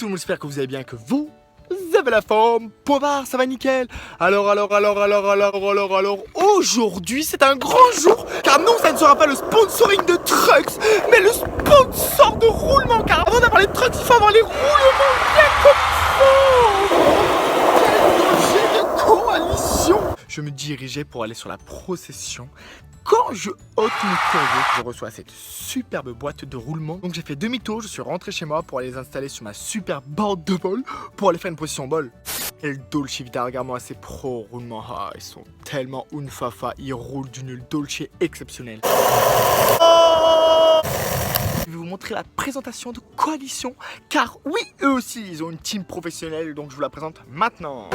tout le monde, j'espère que vous allez bien, que vous avez la forme. Point barre, ça va nickel. Alors, aujourd'hui c'est un grand jour, car non, ça ne sera pas le sponsoring de Trucks, mais le sponsor de roulement, car avant d'avoir les Trucks, il faut avoir les roulements bien comme il faut. Quel projet de coalition. Je me dirigeais pour aller sur la procession. Quand je ôte mon courrier, je reçois cette superbe boîte de roulement. Donc j'ai fait demi-tour, je suis rentré chez moi pour aller les installer sur ma superbe board de bol pour aller faire une position bol. Et le Dolce Vita, regarde-moi ces pros roulements. Ah, ils sont tellement unfafa, ils roulent d'une Dolce exceptionnelle. Je vais vous montrer la présentation de Coalition, car oui, eux aussi, ils ont une team professionnelle, donc je vous la présente maintenant.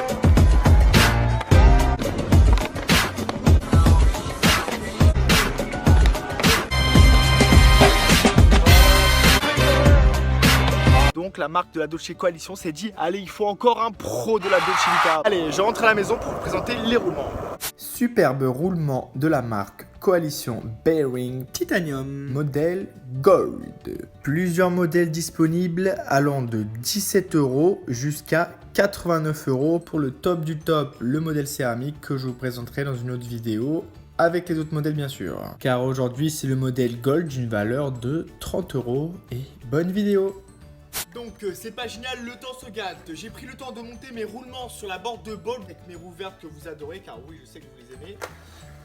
Donc la marque de la Dolce Coalition s'est dit, allez, il faut encore un pro de la Dolce Vita. Allez, je rentre à la maison pour vous présenter les roulements. Superbe roulement de la marque Coalition Bearing Titanium, modèle Gold. Plusieurs modèles disponibles allant de 17 € jusqu'à 89 € pour le top du top, le modèle céramique que je vous présenterai dans une autre vidéo. Avec les autres modèles bien sûr. Car aujourd'hui c'est le modèle Gold d'une valeur de 30 € et bonne vidéo. Donc c'est pas génial, le temps se gâte. J'ai pris le temps de monter mes roulements sur la board de bol avec mes roues vertes que vous adorez, car oui, je sais que vous les aimez.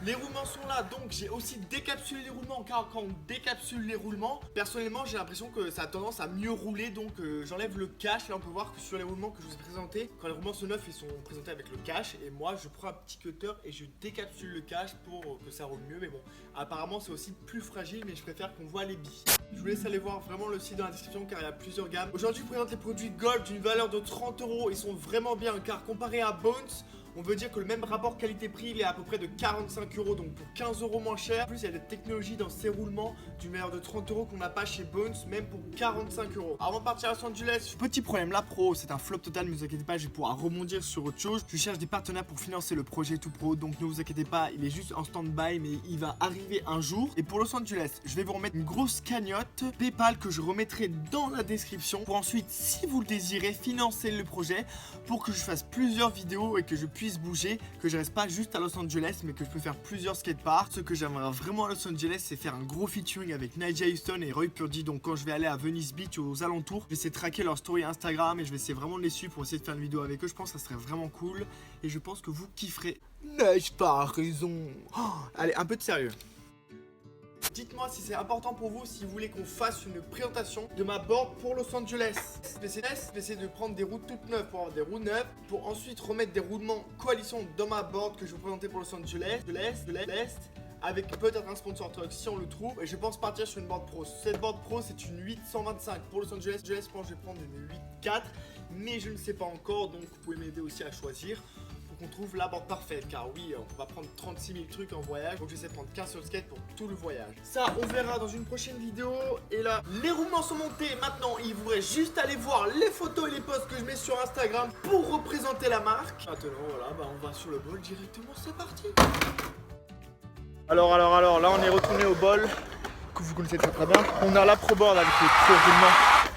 Les roulements sont là, donc j'ai aussi décapsulé les roulements, car quand on décapsule les roulements, personnellement j'ai l'impression que ça a tendance à mieux rouler, donc j'enlève le cache. Là on peut voir que sur les roulements que je vous ai présentés, quand les roulements sont neufs, ils sont présentés avec le cache, et moi je prends un petit cutter et je décapsule le cache pour que ça roule mieux. Mais bon, apparemment c'est aussi plus fragile, mais je préfère qu'on voit les billes. Je vous laisse aller voir vraiment le site dans la description, car il y a plusieurs gammes. Aujourd'hui je présente les produits Gold d'une valeur de 30 €. Ils sont vraiment bien, car comparé à Bones, on veut dire que le même rapport qualité-prix, il est à peu près de 45 €, donc pour 15 € moins cher. En plus, il y a des technologies dans ces roulements d'une valeur de 30 € qu'on n'a pas chez Bones, même pour 45 €. Avant de partir à Los Angeles, petit problème, la pro, c'est un flop total, ne vous inquiétez pas, je vais pouvoir rebondir sur autre chose. Je cherche des partenaires pour financer le projet tout pro, donc ne vous inquiétez pas, il est juste en stand-by, mais il va arriver un jour. Et pour Los Angeles, je vais vous remettre une grosse cagnotte PayPal que je remettrai dans la description pour ensuite, si vous le désirez, financer le projet pour que je fasse plusieurs vidéos et que je puisse bouger, que je reste pas juste à Los Angeles, mais que je peux faire plusieurs skateparks. Ce que j'aimerais vraiment à Los Angeles, c'est faire un gros featuring avec Nigel Houston et Roy Purdy. Donc quand je vais aller à Venice Beach ou aux alentours, je vais essayer de traquer leur story Instagram et je vais essayer vraiment de les suivre pour essayer de faire une vidéo avec eux. Je pense que ça serait vraiment cool et je pense que vous kifferez. N'ai-je pas raison? Allez, un peu de sérieux. Dites-moi si c'est important pour vous, si vous voulez qu'on fasse une présentation de ma board pour Los Angeles. Je vais essayer de prendre des roues toutes neuves pour avoir des roues neuves, pour ensuite remettre des roulements Coalition dans ma board que je vais vous présenter pour Los Angeles, de l'Est, avec peut-être un sponsor truck si on le trouve. Et je pense partir sur une board pro. Cette board pro, c'est une 825 pour Los Angeles. Je pense que je vais prendre une 84, mais je ne sais pas encore, donc vous pouvez m'aider aussi à choisir. On trouve la board parfaite, car oui, on va prendre 36 000 trucs en voyage, donc j'essaie de prendre 15 sur skate pour tout le voyage. Ça, on verra dans une prochaine vidéo. Et là, les roulements sont montés. Maintenant, il vous reste juste à aller voir les photos et les posts que je mets sur Instagram pour représenter la marque. Maintenant, voilà, on va sur le bol directement, c'est parti. Alors, là, on est retourné au bol, que vous connaissez très bien. On a la Pro Board avec les pro roulements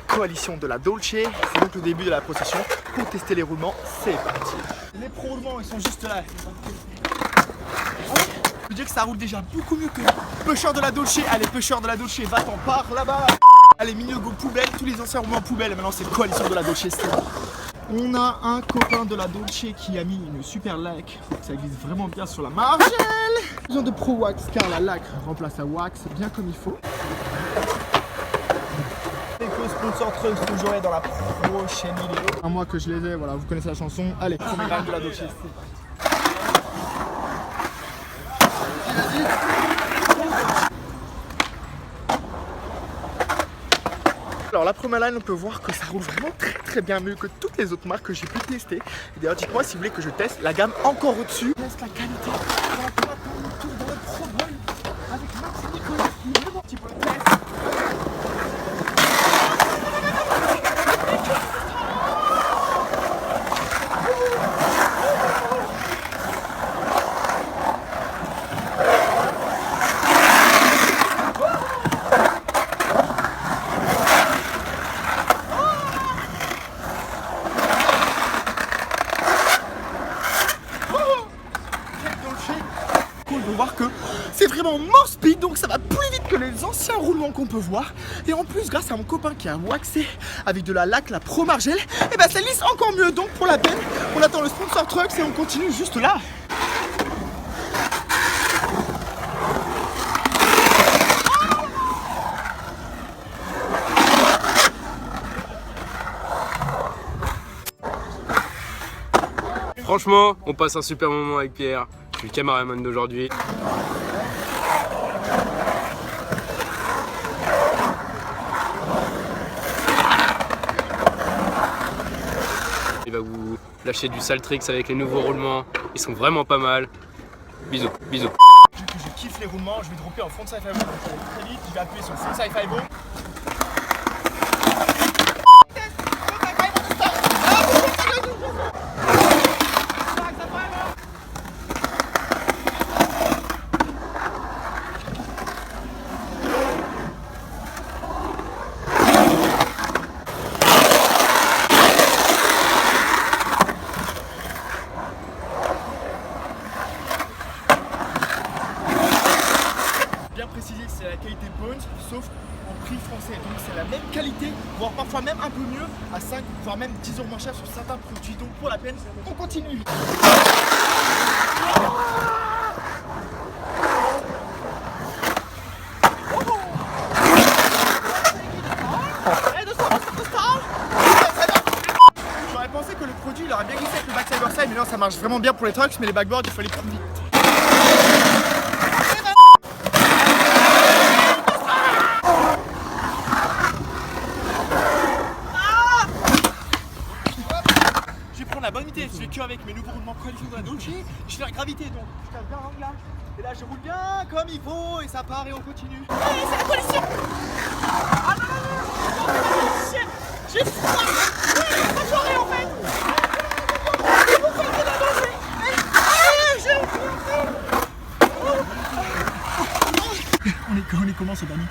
Coalition de la Dolce. C'est donc le début de la procession. Pour tester les roulements, c'est parti. Les pro roulements, ils sont juste là. Je veux dire que ça roule déjà beaucoup mieux que Pusher de la Dolce. Allez, Pusher de la Dolce, va-t'en par là-bas. Allez, milieu go poubelle, tous les anciens roulements poubelle. Maintenant, c'est Coalition de la Dolce. On a un copain de la Dolce qui a mis une super laque. Ça glisse vraiment bien sur la margelle. Besoin de Pro Wax car la laque remplace la wax bien comme il faut. Sponsor Trucks que j'aurai dans la prochaine vidéo. Un mois que je les ai, voilà, vous connaissez la chanson. Allez, premier round de la Dolce. Alors la première line, on peut voir que ça roule vraiment très bien mieux que toutes les autres marques que j'ai pu tester. Et d'ailleurs, dites-moi si vous voulez que je teste la gamme encore au-dessus. Teste la qualité. On va attendre le tour dans le Pro Bowl avec Max et Nicolas. Vraiment, petit peu de test. roulement speed, donc ça va plus vite que les anciens roulements qu'on peut voir. Et en plus, grâce à mon copain qui a waxé avec de la laque, la Pro Margel, et ben ça lisse encore mieux. Donc pour la peine, on attend le sponsor Trucks et on continue juste là. Franchement, on passe un super moment avec Pierre. Je suis le cameraman d'aujourd'hui. Il va vous lâcher du sale tricks avec les nouveaux roulements. Ils sont vraiment pas mal. Bisous, bisous. Vu que je kiffe les roulements, je vais dropper en frontside 5-0. Donc ça va être très vite, je vais appuyer sur le frontside 5-0. Bien préciser que c'est la qualité Bones, sauf en prix français. Donc c'est la même qualité, voire parfois même un peu mieux, à 5 voire même 10 € moins cher sur certains produits. Donc pour la peine, on continue. J'aurais pensé que le produit il aurait bien glissé avec le backside side, mais non, ça marche vraiment bien pour les trucks, mais les backboards il faut aller plus vite. La bonne idée, je vais que avec mes nouveaux roulements qualifiés de la Dolce, je fais la gravité donc je casse bien l'anglage. Et là je roule bien comme il faut et ça part et on continue. Allez, c'est la collision. Ah non, non, non, j'ai froid. Oui, pas soirée en fait. C'est pour faire de la Dolce. On est comment ce Dani?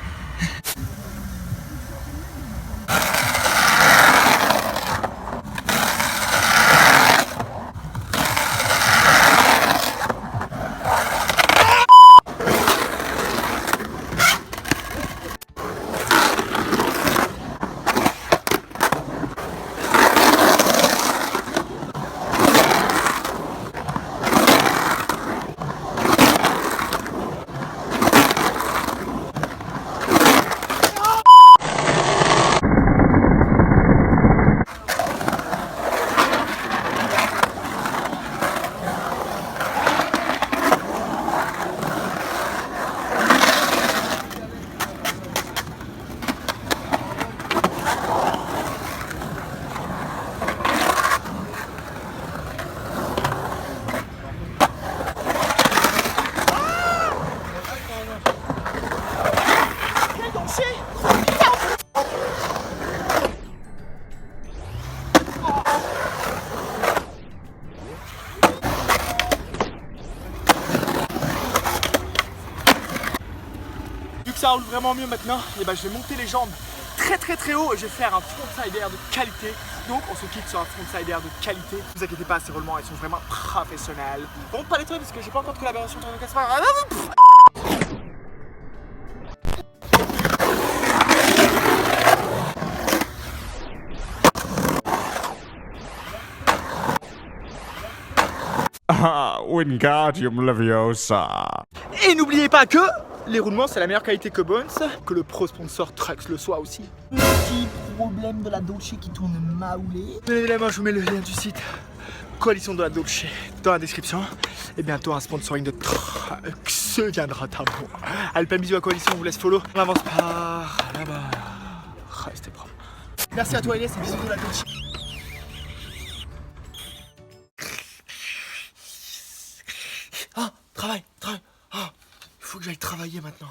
Ça roule vraiment mieux maintenant, et ben je vais monter les jambes très haut et je vais faire un frontside air de qualité. Donc on se quitte sur un frontside air de qualité. Ne vous inquiétez pas, ces roulements ils sont vraiment professionnels. Bon, pas les trucs parce que j'ai pas encore de collaboration sur le casse-pas. Ah, Wingardium Leviosa. Et n'oubliez pas que les roulements c'est la meilleure qualité que Bones, que le pro sponsor Trucks le soit aussi. Petit problème de la Dolce qui tourne maoulé. Évidemment, je vous mets le lien du site Coalition de la Dolce dans la description. Et bientôt un sponsoring de Trucks viendra à bon. Allez, plein de bisous à Coalition, on vous laisse follow. On avance par là-bas. Restez propre. Merci à toi Elias et bisous de la Dolce. Ah, travail. Ah, il faut que j'aille travailler maintenant.